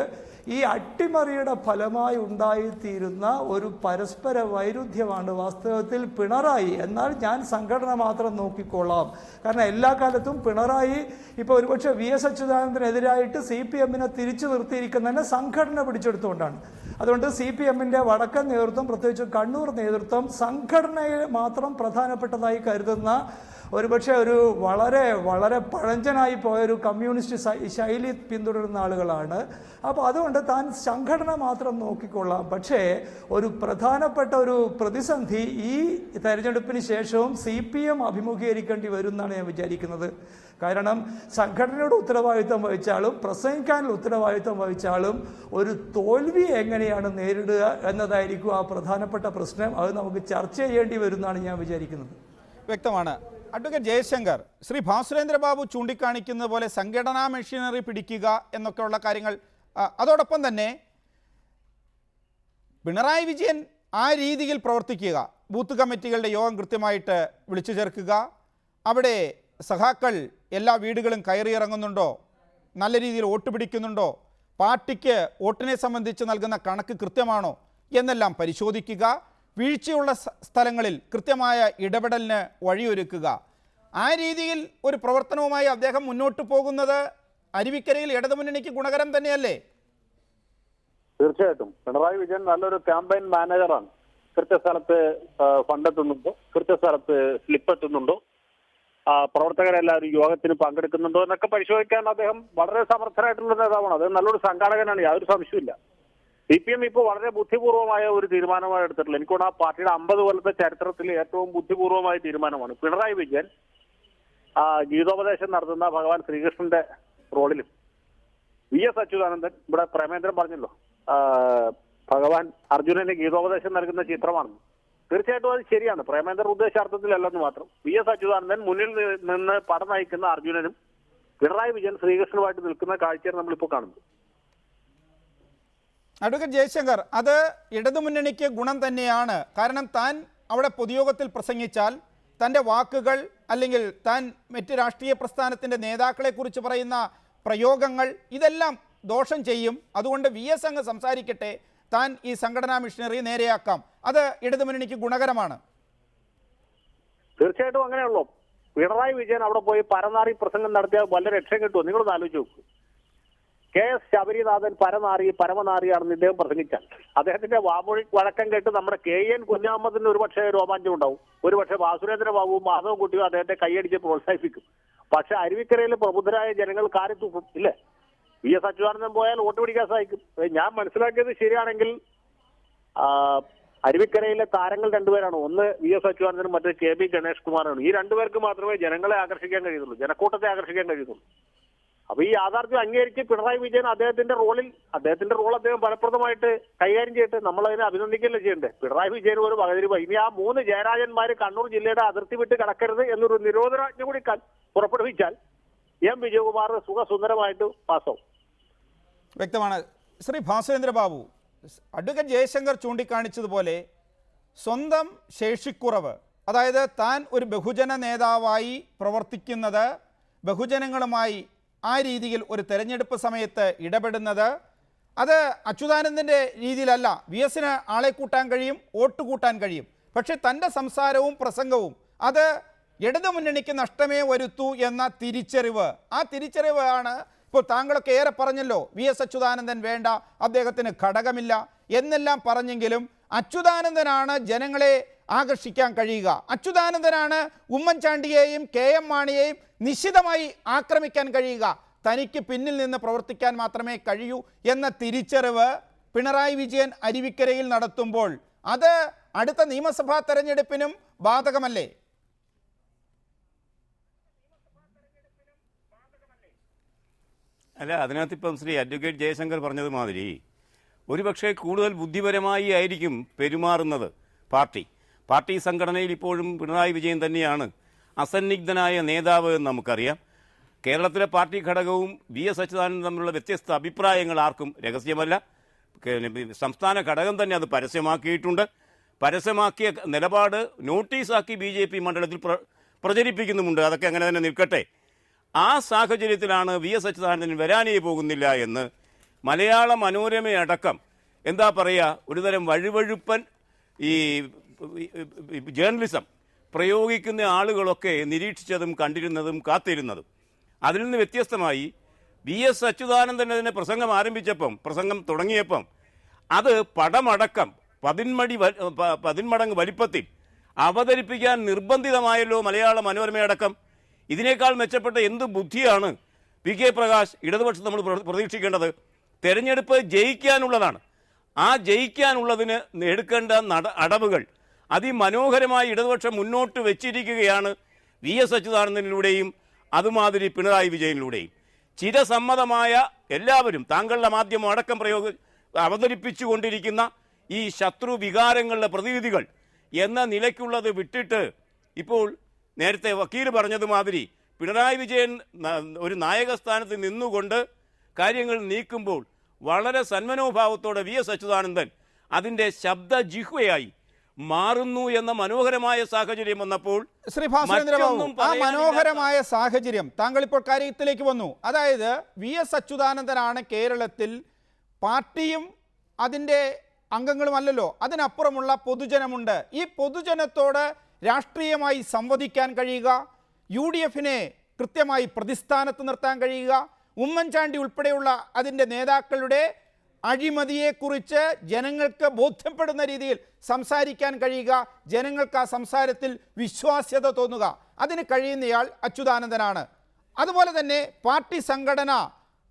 ഈ അട്ടിമറിയുടെ ഫലമായി ഉണ്ടായിത്തീരുന്ന ഒരു പരസ്പര വൈരുദ്ധ്യമാണ് വാസ്തവത്തിൽ പിണറായി. എന്നാൽ ഞാൻ സംഘടന മാത്രം നോക്കിക്കൊള്ളാം, കാരണം എല്ലാ കാലത്തും പിണറായി ഇപ്പോൾ ഒരുപക്ഷെ VS അച്യുതാനന്ദനെതിരായിട്ട് CPMനെ തിരിച്ചു നിർത്തിയിരിക്കുന്നതിനെ സംഘടന പിടിച്ചെടുത്തുകൊണ്ടാണ്. അതുകൊണ്ട് CPMൻ്റെ വടക്കൻ നേതൃത്വം, പ്രത്യേകിച്ച് കണ്ണൂർ നേതൃത്വം, സംഘടനയെ മാത്രം പ്രധാനപ്പെട്ടതായി കരുതുന്ന ഒരുപക്ഷെ ഒരു വളരെ വളരെ പഴഞ്ചനായി പോയൊരു കമ്മ്യൂണിസ്റ്റ് ശൈലി പിന്തുടരുന്ന ആളുകളാണ്. അപ്പോൾ അതുകൊണ്ട് താൻ സംഘടന മാത്രം നോക്കിക്കൊള്ളാം. പക്ഷേ ഒരു പ്രധാനപ്പെട്ട ഒരു പ്രതിസന്ധി ഈ തെരഞ്ഞെടുപ്പിന് ശേഷവും CPM അഭിമുഖീകരിക്കേണ്ടി വരും എന്നാണ് ഞാൻ വിചാരിക്കുന്നത്. കാരണം സംഘടനയുടെ ഉത്തരവാദിത്വം വഹിച്ചാലും പ്രസംഗിക്കാനുള്ള ഉത്തരവാദിത്വം വഹിച്ചാലും ഒരു തോൽവി എങ്ങനെയാണ് നേരിടുക എന്നതായിരിക്കും ആ പ്രധാനപ്പെട്ട പ്രശ്നം. അത് നമുക്ക് ചർച്ച ചെയ്യേണ്ടി വരുമെന്നാണ് ഞാൻ വിചാരിക്കുന്നത്. വ്യക്തമാണ്. അഡ്വക്കേറ്റ് ജയശങ്കർ, ശ്രീ ഭാസുരേന്ദ്ര ബാബു ചൂണ്ടിക്കാണിക്കുന്നത് പോലെ സംഘടനാ മെഷീനറി പിടിക്കുക എന്നൊക്കെയുള്ള കാര്യങ്ങൾ, അതോടൊപ്പം തന്നെ പിണറായി വിജയൻ ആ രീതിയിൽ പ്രവർത്തിക്കുക, ബൂത്ത് കമ്മിറ്റികളുടെ യോഗം കൃത്യമായിട്ട് വിളിച്ചു ചേർക്കുക, അവിടെ സഖാക്കൾ എല്ലാ വീടുകളും കയറിയിറങ്ങുന്നുണ്ടോ, നല്ല രീതിയിൽ വോട്ട് പിടിക്കുന്നുണ്ടോ, പാർട്ടിക്ക് വോട്ടിനെ സംബന്ധിച്ച് നൽകുന്ന കണക്ക് കൃത്യമാണോ എന്നെല്ലാം പരിശോധിക്കുക, വീഴ്ചയുള്ള സ്ഥലങ്ങളിൽ കൃത്യമായ ഇടപെടലിന് വഴിയൊരുക്കുക. ആ രീതിയിൽ ഒരു പ്രവർത്തനവുമായി അദ്ദേഹം മുന്നോട്ട് പോകുന്നത് അരുവിക്കരയിൽ ഇടതുമുന്നണിക്ക് ഗുണകരം തന്നെയല്ലേ? തീർച്ചയായിട്ടും പിണറായി വിജയൻ നല്ലൊരു ക്യാമ്പയിൻ മാനേജറാണ്. കൃത്യസ്ഥലത്ത് ഫണ്ട് എത്തുന്നുണ്ടോ, കൃത്യസ്ഥലത്ത് സ്ലിപ്പ് എത്തുന്നുണ്ടോ, പ്രവർത്തകരെല്ലാവരും യോഗത്തിന് പങ്കെടുക്കുന്നുണ്ടോ എന്നൊക്കെ പരിശോധിക്കാൻ അദ്ദേഹം വളരെ സമർത്ഥനായിട്ടുള്ള നേതാവാണ്. അത് നല്ലൊരു സംഘാടകനാണ്, യാതൊരു സംശയമില്ല. CPM ഇപ്പോൾ വളരെ ബുദ്ധിപൂർവമായ ഒരു തീരുമാനമാണ് എടുത്തിട്ടുള്ളത്. എനിക്കോട് ആ പാർട്ടിയുടെ 50 കൊല്ലത്തെ ചരിത്രത്തിൽ ഏറ്റവും ബുദ്ധിപൂർവമായ തീരുമാനമാണ്. പിണറായി വിജയൻ ഗീതോപദേശം നടത്തുന്ന ഭഗവാൻ ശ്രീകൃഷ്ണന്റെ റോളിലും VS അച്യുതാനന്ദൻ, ഇവിടെ പ്രേമേന്ദ്രൻ പറഞ്ഞല്ലോ ഭഗവാൻ അർജുനന് ഗീതോപദേശം നൽകുന്ന ചിത്രമാണ്. തീർച്ചയായിട്ടും അത് ശരിയാണ്. പ്രേമേന്ദ്രൻ ഉദ്ദേശാർത്ഥത്തിലല്ലെന്ന് മാത്രം. VS അച്യുതാനന്ദൻ മുന്നിൽ നിന്ന് പടം നയിക്കുന്ന അർജുനനും പിണറായി വിജയൻ ശ്രീകൃഷ്ണനുമായിട്ട് നിൽക്കുന്ന കാഴ്ചയാണ് നമ്മളിപ്പോൾ കാണുന്നത്. അഡ്വക്കേറ്റ് ജയശങ്കർ, അത് ഇടതുമുന്നണിക്ക് ഗുണം തന്നെയാണ്. കാരണം താൻ അവിടെ പൊതുയോഗത്തിൽ പ്രസംഗിച്ചാൽ തൻ്റെ വാക്കുകൾ അല്ലെങ്കിൽ താൻ മറ്റ് രാഷ്ട്രീയ പ്രസ്ഥാനത്തിൻ്റെ നേതാക്കളെക്കുറിച്ച് പറയുന്ന പ്രയോഗങ്ങൾ ഇതെല്ലാം ദോഷം ചെയ്യും. അതുകൊണ്ട് VS അങ്ങ് സംസാരിക്കട്ടെ, താൻ ഈ സംഘടനാ മിഷനറി നേരെയാക്കാം. അത് ഇടതുമുന്നണിക്ക് ഗുണകരമാണ്. തീർച്ചയായിട്ടും അങ്ങനെയുള്ളൂ. പിണറായി വിജയൻ അവിടെ പോയി പരനാറി പ്രസംഗം നടത്തിയാൽ വല്ല രക്ഷയും കിട്ടുമോ? നിങ്ങളൊന്ന് ആലോചിച്ച് നോക്കൂ. KS ശബരിനാഥൻ പരമനാറിയാണെന്ന് ഇദ്ദേഹം പ്രസംഗിച്ചാൽ അദ്ദേഹത്തിന്റെ വാമൊഴി വഴക്കം കേട്ട് നമ്മുടെ KN കുഞ്ഞാമ്മദിന് ഒരുപക്ഷെ രോമാഞ്ചം ഉണ്ടാവും. ഒരുപക്ഷെ ഭാസുരേന്ദ്ര ബാബുവും മാധവൻകുട്ടിയും അദ്ദേഹത്തെ കൈയടിച്ച് പ്രോത്സാഹിപ്പിക്കും. പക്ഷെ അരുവിക്കരയിൽ പ്രബുദ്ധരായ ജനങ്ങൾ കാരിത്തൂക്കും, ഇല്ലേ? VS അച്യുതാനന്ദൻ പോയാൽ വോട്ട് പിടിക്കാൻ സാധിക്കും. ഞാൻ മനസ്സിലാക്കിയത് ശരിയാണെങ്കിൽ അരുവിക്കരയിലെ താരങ്ങൾ രണ്ടുപേരാണ്. ഒന്ന് VS അച്യുതാനന്ദനും മറ്റേ KB ഗണേഷ് കുമാറാണ്. ഈ രണ്ടുപേർക്ക് മാത്രമേ ജനങ്ങളെ ആകർഷിക്കാൻ കഴിയുന്നുള്ളൂ, ജനക്കൂട്ടത്തെ ആകർഷിക്കാൻ കഴിയുന്നുള്ളൂ. അപ്പൊ ഈ യാഥാർത്ഥ്യം അംഗീകരിച്ച് പിണറായി വിജയൻ അദ്ദേഹത്തിന്റെ റോൾ അദ്ദേഹം ഫലപ്രദമായിട്ട് കൈകാര്യം ചെയ്തിട്ട് നമ്മൾ അതിനെ അഭിനന്ദിക്കുകയല്ലേ ചെയ്യണ്ടേ? പിണറായി വിജയൻ ഒരു പകുതി ഇനി ആ 3 ജയരാജന്മാര് കണ്ണൂർ ജില്ലയുടെ അതിർത്തി വിട്ട് കടക്കരുത് എന്നൊരു നിരോധനാജ്ഞ കൂടി പുറപ്പെടുവിച്ചാൽ M വിജയകുമാർ സുഖസുന്ദരമായിട്ട് പാസ്സാവും. വ്യക്തമാണ്. ശ്രീ ഭാസുരേന്ദ്ര ബാബു, അഡ്വക്കേറ്റ് ജയശങ്കർ ചൂണ്ടിക്കാണിച്ചതുപോലെ സ്വന്തം ശേഷിക്കുറവ്, അതായത് താൻ ഒരു ബഹുജന നേതാവായി പ്രവർത്തിക്കുന്നത്, ബഹുജനങ്ങളുമായി ആ രീതിയിൽ ഒരു തെരഞ്ഞെടുപ്പ് സമയത്ത് ഇടപെടുന്നത്, അത് അച്യുതാനന്ദൻ്റെ രീതിയിലല്ല. VSന് ആളെ കൂട്ടാൻ കഴിയും, വോട്ട് കൂട്ടാൻ കഴിയും. പക്ഷേ തൻ്റെ സംസാരവും പ്രസംഗവും അത് ഇടതുമുന്നണിക്ക് നഷ്ടമേ വരുത്തൂ എന്ന തിരിച്ചറിവ്, ആ തിരിച്ചറിവാണ് ഇപ്പോൾ താങ്കളൊക്കെ ഏറെ പറഞ്ഞല്ലോ, VS അച്യുതാനന്ദൻ വേണ്ട, അദ്ദേഹത്തിന് ഘടകമില്ല എന്നെല്ലാം പറഞ്ഞെങ്കിലും അച്യുതാനന്ദനാണ് ജനങ്ങളെ ആകർഷിക്കാൻ കഴിയുക. അച്യുതാനന്ദനാണ് ഉമ്മൻചാണ്ടിയെയും KM മാണിയെയും നിശിതമായി ആക്രമിക്കാൻ കഴിയുക. തനിക്ക് പിന്നിൽ നിന്ന് പ്രവർത്തിക്കാൻ മാത്രമേ കഴിയൂ എന്ന തിരിച്ചറിവ് പിണറായി വിജയൻ അരുവിക്കരയിൽ നടത്തുമ്പോൾ അത് അടുത്ത നിയമസഭാ തെരഞ്ഞെടുപ്പിനും ബാധകമല്ലേ? അല്ല, അതിനകത്തിപ്പം ശ്രീ അഡ്വക്കേറ്റ് ജയശങ്കർ പറഞ്ഞത് മാതിരി ഒരുപക്ഷെ കൂടുതൽ ബുദ്ധിപരമായി ആയിരിക്കും പെരുമാറുന്നത് പാർട്ടി സംഘടനയിൽ ഇപ്പോഴും പിണറായി വിജയൻ തന്നെയാണ് അസന്നിഗ്ധനായ നേതാവ് എന്ന് നമുക്കറിയാം. കേരളത്തിലെ പാർട്ടി ഘടകവും VS അച്യുതാനന്ദൻ തമ്മിലുള്ള വ്യത്യസ്ത അഭിപ്രായങ്ങൾ ആർക്കും രഹസ്യമല്ല. സംസ്ഥാന ഘടകം തന്നെ അത് പരസ്യമാക്കിയിട്ടുണ്ട്. പരസ്യമാക്കിയ നിലപാട് നോട്ടീസാക്കി BJP മണ്ഡലത്തിൽ പ്രചരിപ്പിക്കുന്നുമുണ്ട്. അതൊക്കെ അങ്ങനെ തന്നെ നിൽക്കട്ടെ. ആ സാഹചര്യത്തിലാണ് VS അച്യുതാനന്ദൻ വരാനേ പോകുന്നില്ല എന്ന് മലയാള മനോരമയടക്കം എന്താ പറയുക, ഒരുതരം വഴുവഴുപ്പൻ ഈ ജേർണലിസം പ്രയോഗിക്കുന്ന ആളുകളൊക്കെ നിരീക്ഷിച്ചതും കണ്ടിരുന്നതും കാത്തിരുന്നതും. അതിൽ നിന്ന് വ്യത്യസ്തമായി VS അച്യുതാനന്ദൻ അതിനെ പ്രസംഗം തുടങ്ങിയപ്പം അത് പടമടക്കം 10 മടങ്ങ് വലിപ്പത്തിൽ അവതരിപ്പിക്കാൻ നിർബന്ധിതമായല്ലോ മലയാള മനോരമയടക്കം. ഇതിനേക്കാൾ മെച്ചപ്പെട്ട എന്ത് ബുദ്ധിയാണ് PK പ്രകാശ് ഇടതുപക്ഷം നമ്മൾ പ്രതീക്ഷിക്കേണ്ടത്? തെരഞ്ഞെടുപ്പ് ജയിക്കാനുള്ളതാണ്. ആ ജയിക്കാനുള്ളതിന് എടുക്കേണ്ട അടവുകൾ അതിമനോഹരമായി ഇടതുപക്ഷം മുന്നോട്ട് വെച്ചിരിക്കുകയാണ് VS അച്യുതാനന്ദനിലൂടെയും അതുമാതിരി പിണറായി വിജയനിലൂടെയും. ചിരസമ്മതമായ എല്ലാവരും താങ്കളുടെ മാധ്യമം അടക്കം അവതരിപ്പിച്ചുകൊണ്ടിരിക്കുന്ന ഈ ശത്രു വികാരങ്ങളുടെ പ്രതിനിധികൾ എന്ന നിലയ്ക്കുള്ളത് വിട്ടിട്ട് ഇപ്പോൾ നേരത്തെ വക്കീൽ പറഞ്ഞതുമാതിരി പിണറായി വിജയൻ ഒരു നായക സ്ഥാനത്ത് നിന്നുകൊണ്ട് കാര്യങ്ങൾ നീക്കുമ്പോൾ വളരെ സന്മനോഭാവത്തോടെ VS അച്യുതാനന്ദൻ അതിൻ്റെ ശബ്ദ ജിഹ്വയായി മാറുന്നു എന്ന മനോഹരമായ സാഹചര്യം വന്നപ്പോൾ ശ്രീ ഭാസുരേന്ദ്രബാബു, ആ മനോഹരമായ സാഹചര്യം താങ്കൾ ഇപ്പോൾ കാര്യത്തിലേക്ക് വന്നു. അതായത് VS അച്യുതാനന്ദനാണ് കേരളത്തിൽ പാർട്ടിയും അതിൻ്റെ അംഗങ്ങളുമല്ലല്ലോ, അതിനപ്പുറമുള്ള പൊതുജനമുണ്ട്. ഈ പൊതുജനത്തോട് രാഷ്ട്രീയമായി സംവദിക്കാൻ കഴിയുക, UDFനെ കൃത്യമായി പ്രതിസ്ഥാനത്ത് നിർത്താൻ കഴിയുക, ഉമ്മൻചാണ്ടി ഉൾപ്പെടെയുള്ള അതിൻ്റെ നേതാക്കളുടെ അഴിമതിയെക്കുറിച്ച് ജനങ്ങൾക്ക് ബോധ്യപ്പെടുന്ന രീതിയിൽ സംസാരിക്കാൻ കഴിയുക, ജനങ്ങൾക്ക് ആ സംസാരത്തിൽ വിശ്വാസ്യത തോന്നുക, അതിന് കഴിയുന്നയാൾ അച്യുതാനന്ദനാണ്. അതുപോലെ തന്നെ പാർട്ടി സംഘടന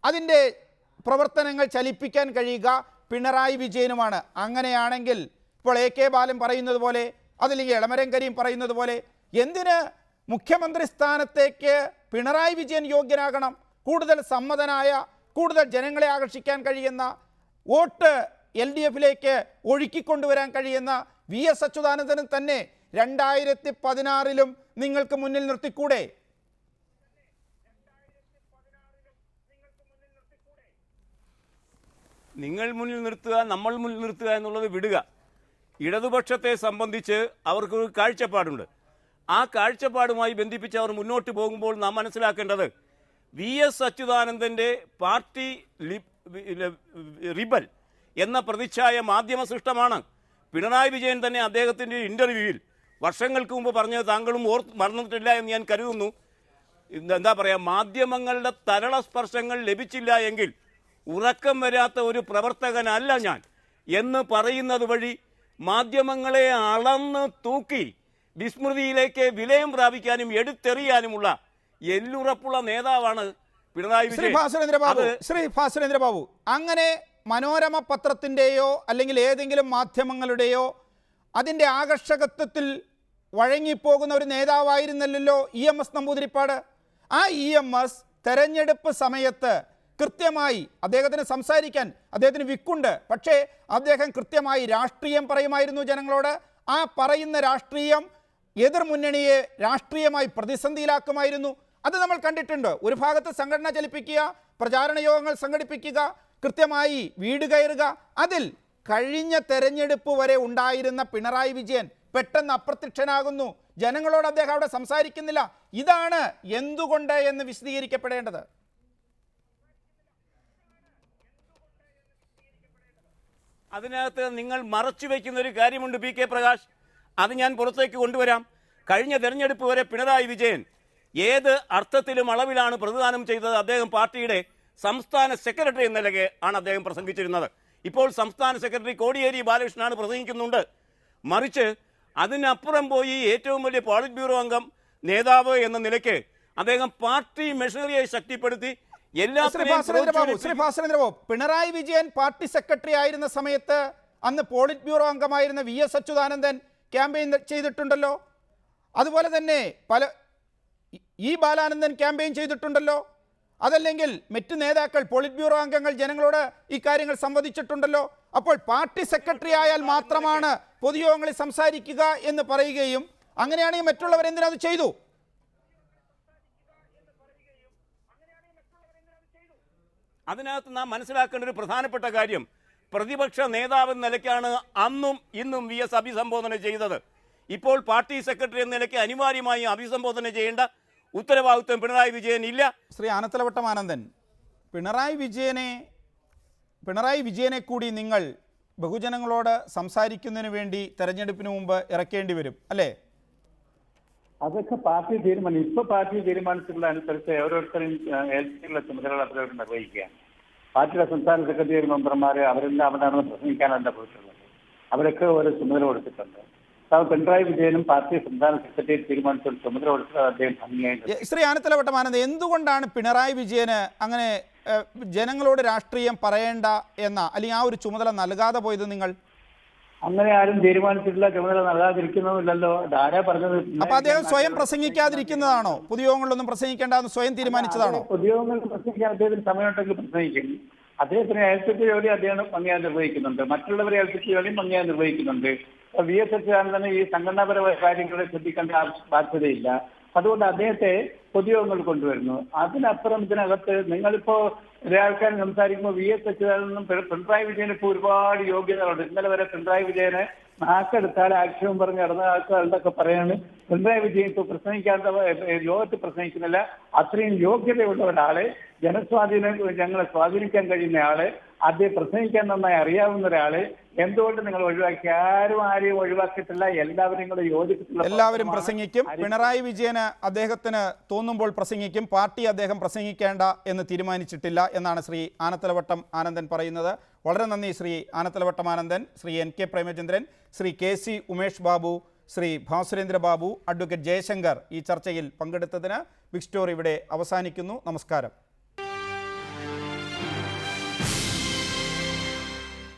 അതിൻ്റെ പ്രവർത്തനങ്ങൾ ചലിപ്പിക്കാൻ കഴിയുക പിണറായി വിജയനുമാണ്. അങ്ങനെയാണെങ്കിൽ ഇപ്പോൾ AK ബാലൻ പറയുന്നത് പോലെ, അതല്ലെങ്കിൽ എളമരം കരീം പറയുന്നത് പോലെ, എന്തിന് മുഖ്യമന്ത്രി സ്ഥാനത്തേക്ക് പിണറായി വിജയൻ യോഗ്യനാകണം? കൂടുതൽ സമ്മതനായ, കൂടുതൽ ജനങ്ങളെ ആകർഷിക്കാൻ കഴിയുന്ന, വോട്ട് LDFിലേക്ക് ഒഴുക്കിക്കൊണ്ടുവരാൻ കഴിയുന്ന VS അച്യുതാനന്ദനും തന്നെ 2016 നിങ്ങൾക്ക് മുന്നിൽ നിർത്തിക്കൂടെ? നിങ്ങൾ മുന്നിൽ നിർത്തുക, നമ്മൾ മുന്നിൽ നിർത്തുക എന്നുള്ളത് വിടുക. ഇടതുപക്ഷത്തെ സംബന്ധിച്ച് അവർക്കൊരു കാഴ്ചപ്പാടുണ്ട്. ആ കാഴ്ചപ്പാടുമായി ബന്ധിപ്പിച്ച് അവർ മുന്നോട്ട് പോകുമ്പോൾ നാം മനസ്സിലാക്കേണ്ടത് VS അച്യുതാനന്ദൻ്റെ പാർട്ടി റിബൽ എന്ന പ്രതിച്ഛായ മാധ്യമ സൃഷ്ടമാണ്. പിണറായി വിജയൻ തന്നെ അദ്ദേഹത്തിൻ്റെ ഇൻ്റർവ്യൂവിൽ വർഷങ്ങൾക്ക് മുമ്പ് പറഞ്ഞത് താങ്കളും മറന്നിട്ടില്ല എന്ന് ഞാൻ കരുതുന്നു. എന്താ പറയുക, മാധ്യമങ്ങളുടെ തരള സ്പർശങ്ങൾ ലഭിച്ചില്ല എങ്കിൽ ഉറക്കം വരാത്ത ഒരു പ്രവർത്തകനല്ല ഞാൻ എന്ന് പറയുന്നത് വഴി മാധ്യമങ്ങളെ അളന്ന് തൂക്കി വിസ്മൃതിയിലേക്ക് വിലയം പ്രാപിക്കാനും എടുത്തെറിയാനുമുള്ള എല്ലുറപ്പുള്ള നേതാവാണ് പിണറായി വിജയൻ. ശ്രീ ഭാസുരേന്ദ്രബാബു, അങ്ങനെ മനോരമ പത്രത്തിൻ്റെയോ അല്ലെങ്കിൽ ഏതെങ്കിലും മാധ്യമങ്ങളുടെയോ അതിൻ്റെ ആകർഷകത്വത്തിൽ വഴങ്ങിപ്പോകുന്ന ഒരു നേതാവായിരുന്നല്ലോ EMS നമ്പൂതിരിപ്പാട്. ആ EMS തെരഞ്ഞെടുപ്പ് സമയത്ത് കൃത്യമായി അദ്ദേഹത്തിന് സംസാരിക്കാൻ അദ്ദേഹത്തിന് വിക്കുണ്ട്, പക്ഷേ അദ്ദേഹം കൃത്യമായി രാഷ്ട്രീയം പറയുമായിരുന്നു ജനങ്ങളോട്. ആ പറയുന്ന രാഷ്ട്രീയം എതിർമുന്നണിയെ രാഷ്ട്രീയമായി പ്രതിസന്ധിയിലാക്കുമായിരുന്നു. അത് നമ്മൾ കണ്ടിട്ടുണ്ട്. ഒരു ഭാഗത്ത് സംഘടന ചലിപ്പിക്കുക, പ്രചാരണ യോഗങ്ങൾ സംഘടിപ്പിക്കുക, കൃത്യമായി വീട് കയറുക. അതിൽ കഴിഞ്ഞ തെരഞ്ഞെടുപ്പ് വരെ ഉണ്ടായിരുന്ന പിണറായി വിജയൻ പെട്ടെന്ന് അപ്രത്യക്ഷനാകുന്നു. ജനങ്ങളോട് അദ്ദേഹം അവിടെ സംസാരിക്കുന്നില്ല. ഇതാണ് എന്തുകൊണ്ട് എന്ന് വിശദീകരിക്കപ്പെടേണ്ടത്. അതിനകത്ത് നിങ്ങൾ മറച്ചു വയ്ക്കുന്ന ഒരു കാര്യമുണ്ട് PK പ്രകാശ്. അത് ഞാൻ പുറത്തേക്ക് കൊണ്ടുവരാം. കഴിഞ്ഞ തെരഞ്ഞെടുപ്പ് വരെ പിണറായി വിജയൻ ഏത് അർത്ഥത്തിലും അളവിലാണ് പ്രതിദാനം ചെയ്തത്? അദ്ദേഹം പാർട്ടിയുടെ സംസ്ഥാന സെക്രട്ടറി എന്ന നിലയ്ക്ക് ആണ് അദ്ദേഹം പ്രസംഗിച്ചിരുന്നത്. ഇപ്പോൾ സംസ്ഥാന സെക്രട്ടറി കോടിയേരി ബാലകൃഷ്ണനാണ് പ്രസംഗിക്കുന്നുണ്ട്. മറിച്ച് അതിനപ്പുറം പോയി ഏറ്റവും വലിയ പോളിറ്റ് ബ്യൂറോ അംഗം, നേതാവ് എന്ന നിലയ്ക്ക് അദ്ദേഹം പാർട്ടി മെഷീനറിയെ ശക്തിപ്പെടുത്തി പിണറായി വിജയൻ പാർട്ടി സെക്രട്ടറി ആയിരുന്ന സമയത്ത് അന്ന് പോളിറ്റ് ബ്യൂറോ അംഗമായിരുന്ന VS അച്യുതാനന്ദൻ ക്യാമ്പയിൻ ചെയ്തിട്ടുണ്ടല്ലോ. അതുപോലെ തന്നെ ബാലാനന്ദൻ ക്യാമ്പയിൻ ചെയ്തിട്ടുണ്ടല്ലോ. അതല്ലെങ്കിൽ മറ്റ് നേതാക്കൾ, പോളിറ്റ് ബ്യൂറോ അംഗങ്ങൾ ജനങ്ങളോട് ഈ കാര്യങ്ങൾ സംവദിച്ചിട്ടുണ്ടല്ലോ. അപ്പോൾ പാർട്ടി സെക്രട്ടറി ആയാൽ മാത്രമാണ് പൊതുയോഗങ്ങളിൽ സംസാരിക്കുക എന്ന് പറയുകയും അങ്ങനെയാണെങ്കിൽ മറ്റുള്ളവർ എന്തിനത് ചെയ്തു? അതിനകത്ത് നാം മനസ്സിലാക്കേണ്ട ഒരു പ്രധാനപ്പെട്ട കാര്യം, പ്രതിപക്ഷ നേതാവ് എന്ന നിലയ്ക്കാണ് അന്നും ഇന്നും VS അഭിസംബോധന ചെയ്തത്. ഇപ്പോൾ പാർട്ടി സെക്രട്ടറി എന്ന നിലയ്ക്ക് അനിവാര്യമായും അഭിസംബോധന ചെയ്യേണ്ട ഉത്തരവാദിത്വം പിണറായി വിജയൻ ഇല്ല. ശ്രീ ആനത്തലവട്ടം ആനന്ദൻ, പിണറായി വിജയനെ കൂടി നിങ്ങൾ ബഹുജനങ്ങളോട് സംസാരിക്കുന്നതിന് വേണ്ടി തെരഞ്ഞെടുപ്പിന് മുമ്പ് ഇറക്കേണ്ടി വരും അല്ലേ? അതൊക്കെ പാർട്ടി തീരുമാനം. ഇപ്പൊ പാർട്ടി തീരുമാനിച്ചിട്ടുള്ള അനുസരിച്ച് ഓരോരുത്തരും ഏൽപ്പിച്ചുള്ള ചുമതലകൾ അവരോട് നിർവഹിക്കുകയാണ്. പാർട്ടിയുടെ സംസ്ഥാന സെക്രട്ടറി മെമ്പർമാർ അവരെല്ലാം അവിടെയാണ് പ്രസംഗിക്കാനല്ല പോയിട്ടുള്ളത്. അവരൊക്കെ ഓരോ ചുമതല കൊടുത്തിട്ടുണ്ട്. പിണറായി വിജയനും പാർട്ടി സംസ്ഥാന സെക്രട്ടറി തീരുമാനിച്ച ചുമതല കൊടുത്തത് അദ്ദേഹം ഭംഗിയായിട്ട്. ശ്രീ ആനത്തലവട്ടം ആനന്ദ്, എന്തുകൊണ്ടാണ് പിണറായി വിജയന് അങ്ങനെ ജനങ്ങളോട് രാഷ്ട്രീയം പറയേണ്ട എന്ന അല്ലെങ്കിൽ ആ ഒരു ചുമതല നൽകാതെ പോയത്? നിങ്ങൾ അങ്ങനെ ആരും തീരുമാനിച്ചിട്ടില്ല, ചുമതല നൽകാതിരിക്കുന്നതല്ലോ. ആരാ പറഞ്ഞത്? അപ്പൊ അദ്ദേഹം സ്വയം പ്രസംഗിക്കാതിരിക്കുന്നതാണോ? പൊതുയോഗങ്ങളിലൊന്നും പ്രസംഗിക്കേണ്ടെന്ന് സ്വയം തീരുമാനിച്ചതാണോ? പൊതുയോഗങ്ങളിൽ പ്രസംഗിക്കാൻ അദ്ദേഹത്തിന് സമയമുണ്ടെങ്കിൽ പ്രസംഗിക്കും. അദ്ദേഹത്തിന് ഏൽപ്പിച്ച ജോലി അദ്ദേഹം ഭംഗിയായി നിർവഹിക്കുന്നുണ്ട്. മറ്റുള്ളവരെ ഏൽപ്പിച്ച ജോലിയും ഭംഗിയായി നിർവഹിക്കുന്നുണ്ട്. VS അച്യുതാനന്ദന് ഈ സംഘടനാപരമായ കാര്യങ്ങളെ ശ്രദ്ധിക്കേണ്ട ബാധ്യതയില്ല. അതുകൊണ്ട് അദ്ദേഹത്തെ പൊതുയോഗങ്ങൾ കൊണ്ടുവരുന്നു. അതിനപ്പുറം ഇതിനകത്ത് നിങ്ങളിപ്പോ ഒരാൾക്കാർ സംസാരിക്കുമ്പോൾ VS അച്യുതാനന്ദനും പിണറായി വിജയന് ഇപ്പോൾ ഒരുപാട് യോഗ്യതകളുണ്ട്. ഇന്നലെ വരെ പിണറായി വിജയനെ നാക്കെടുത്താൽ ആക്ഷേപം പറഞ്ഞ് നടന്ന ആൾക്കാരുടെയൊക്കെ പറയാണ് പിണറായി വിജയൻ ഇപ്പോൾ പ്രസംഗിക്കാത്ത ലോകത്ത് പ്രസംഗിക്കുന്നില്ല. അത്രയും യോഗ്യതയുള്ള ഒരാളെ, ഞങ്ങളെ സ്വാധീനിക്കാൻ കഴിയുന്ന ആള്, അദ്ദേഹം പ്രസംഗിക്കാൻ നന്നായി അറിയാവുന്ന ഒരാള് എന്തുകൊണ്ട് നിങ്ങൾ ഒഴിവാക്കി? ആരെയും ഒഴിവാക്കിയിട്ടില്ല. എല്ലാവരും കൂടെ യോജിച്ചിട്ടുള്ള എല്ലാവരും പ്രസംഗിക്കും. പിണറായി വിജയന് അദ്ദേഹത്തിന് തോന്നുമ്പോൾ പ്രസംഗിക്കും. പാർട്ടി അദ്ദേഹം പ്രസംഗിക്കേണ്ട എന്ന് തീരുമാനിച്ചിട്ടില്ല എന്നാണ് ശ്രീ ആനത്തലവട്ടം ആനന്ദൻ പറയുന്നത്. വളരെ നന്ദി Shri Anathalavattom Anandan, Shri NK Premachandran, Shri KC Umesh Babu, Shri Bhasurendra Babu, advocate Jaishankar ഈ ചർച്ചയിൽ പങ്കെടുത്തതിന്. ബിഗ് സ്റ്റോറി ഇവിടെ അവസാനിക്കുന്നു. നമസ്കാരം.